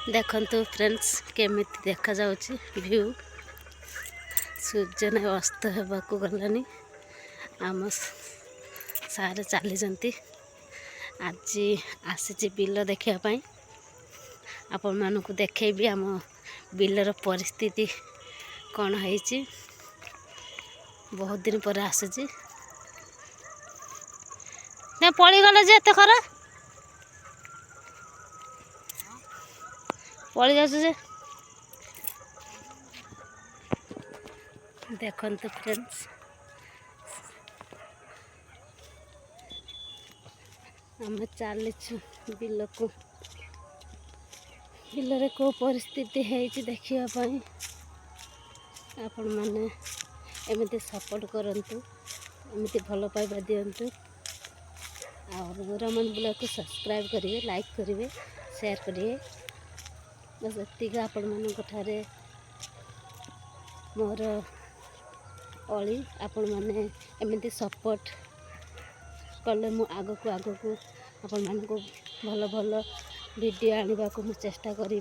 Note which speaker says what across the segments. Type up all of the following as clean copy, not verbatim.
Speaker 1: देखंतु फ्रेंड्स केमिति देखा जाउची व्यू सूर्य ने अस्त हेबाकू गलानी आम सारे चली जंती आज आसी बिल देखा पाई आपण मानकु देखैबी आम बिलर परिस्थिति कौन है बहुत दिन पर आसी ना पड़गला जे एत खरा पड़ी जा देखंतु फ्रेंड्स आम चलीचु बिल को बिलरे को परिस्थिति है देखापी आपण मैंने एमती सपोर्ट करंतु एमती भल पाइबा दिंतु और रमन ब्लॉग को सब्सक्राइब करेंगे लाइक करेंगे शेयर करेंगे बस एतिक आपण मानठारे मोर अली आपण मैंने एमती सपोर्ट कले मु आग को आपण मानक भल भल वीडियो आने को मु चेष्टा करी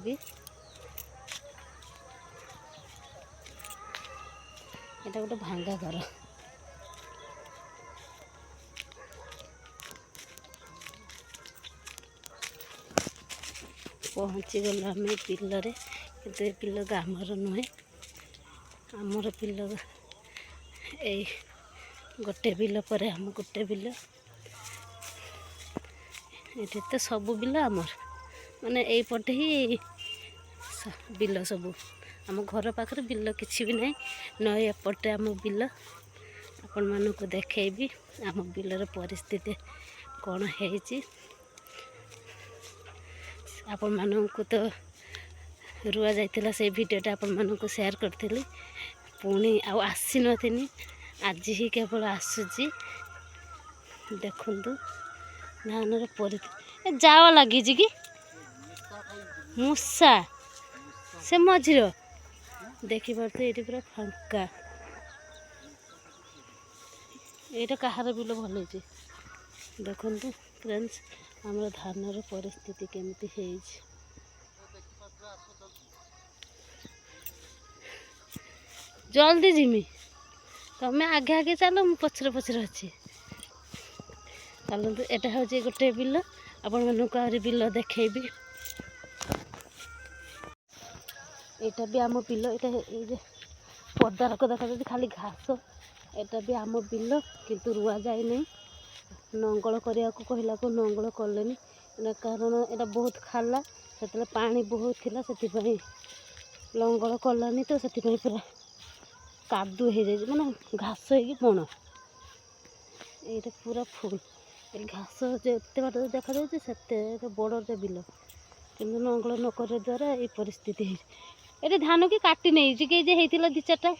Speaker 1: एटा गोटे भांगा घर पहुँची गल आम बिलरे कि बिल आमर नुहे आमर बिल ए गोटे बिल पर आम गोटे बिल ये तो सब बिल आमर माने यही पटे ही बिल सब आम घर पाखे बिल किसी भी नहीं नई एपटे आम बिल आपण मानक देखी आम बिलर परिस्थिति कौन है आपण मानक तो रुआ जाइतिला से वीडियोटा आपण मानक शेयर करथिली पुणी आसी नथिनी आज ही केवल आसुची देखंतु धानर परिस्थिति जाओ लगी कि मूसा से मझिर देखी पारे ये पूरा फांका ये कहार बिल भल देखु फ्रेंड्स आमर धानर परिस्थिति केमती है जल्दी जिमी तमें आगे आगे चलो मु पछरे पछरे अच्छी चलतु यहाँ हूँ गोटे बिल आपण मानक आहरी बिल देखी यहाँ भी आम बिल ये पदारक देखा खाली घास यहाँ भी आम बिल किंतु रुआ जाए नहीं नंगल करने को कहला को नंगल कले कारण यहाँ बहुत खाला से पानी बहुत थिला से लंगल कलानी तो से पूरा कादु हो जाए माने घास हो बण ये पूरा फुल घास जिते बाट देखा जाते बड़े बिल कि नंगल नक द्वारा ये परिस्थिति ये धान की काटी नहीं कि दी चार्टा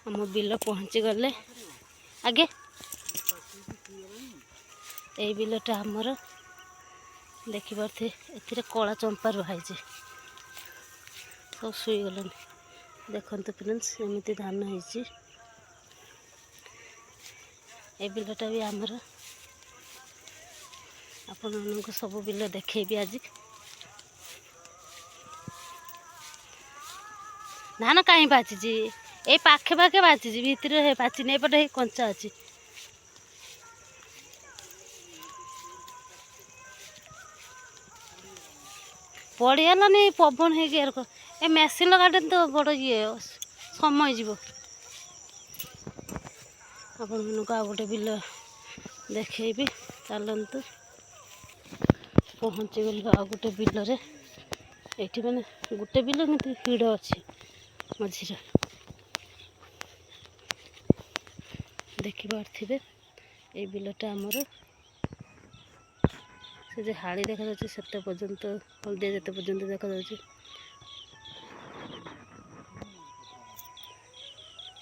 Speaker 1: आम बिल पहुँची गले आगे यही बिलटा आमर देखिपे ए कला चंपा रुहाई सब शुई गलानी देखते फ्रेंड्स एमती धान है ये बिलटा भी आमर आपण सब बिल देखेबी आज धान कहीं बाची ये पाखे पाखे बाची भितर बाची नहीं पटे कंचा अच्छी पड़गलानी पवन है मेसीन लगाटे तो बड़ ये समय जीव आपण मानक आ गोटे बिल देखी चलतु पहुँची गलु आ गोटे बिलरे ये मैंने गोटे बिल एमती हिड़ अच्छी मझिरे देखिपे ये बिलटा आमर से हाड़ी देखा जाते पर्यंत हलदिया जिते पर्यंत देखा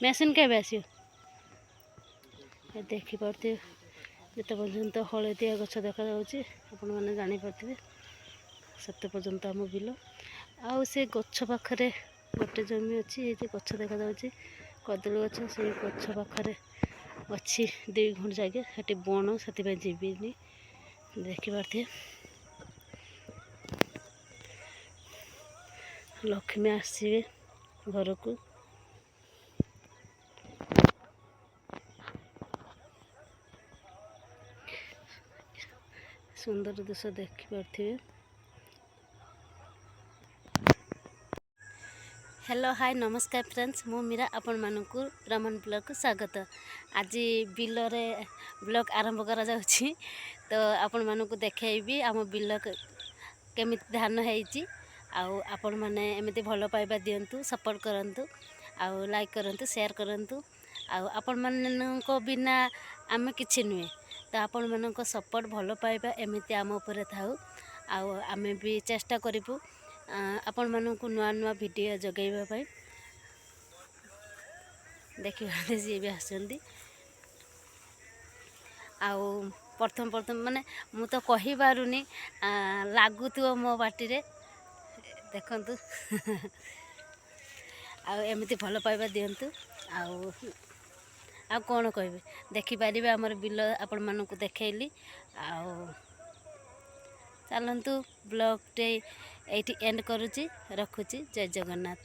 Speaker 1: मेसीन के आस देखिपे जिते पर्यंत हलदिया गछ देखा आपण मैंने जापारे से पर्यंत आम बिल से गछ पाखे गोटे जमी अच्छी ये गछ देखा कदली गछ से गछ पाखे ଅଛି 2 ଗୁଣ୍ଠ ଜାଗା ସେଠି ବଣ, ସେଥିପାଇଁ ଯିବିନି। ଦେଖିପାରୁଥିବେ ଲକ୍ଷ୍ମୀ ଆସିବେ ଘରକୁ। ସୁନ୍ଦର ଦୃଶ୍ୟ ଦେଖିପାରୁଥିବେ। हेलो हाय नमस्कार फ्रेंड्स, मु मीरा आपण मानकु रमन ब्लॉग को स्वागत। आज बिलरे ब्लॉग आरंभ करा जाउछि, तो आपण मानकु देखैबी आम बिल केमी धान हैछि। आउ आपण माने एमिति भलो पाइबा दियंतु, सपोर्ट करंतु, आउ लाइक करंतु, शेयर करंतु। आउ आपण मानको बिना आमे किछि नुए, तो आपण मानको सपोर्ट भलो पाइबा एमिति आम ऊपर थाउ। आउ आमे भी चेष्टा करिबु आपण मानकु नुआ नुआ वीडियो जगाइबा पाई। देखिबाते जी भी आसंती। आउ प्रथम प्रथम माने मु तो कहि बारुनी, लागुथुव मो बाटी रे देखंतु। आउ एमिति भलो पाइबा दियंतु। आउ कोन कहबे, देखि पारिबे हमर बिल आपण मानकु देखैली। आउ चलंतु ब्लॉग टे एठी एंड करूची, रखुची। जय जगन्नाथ।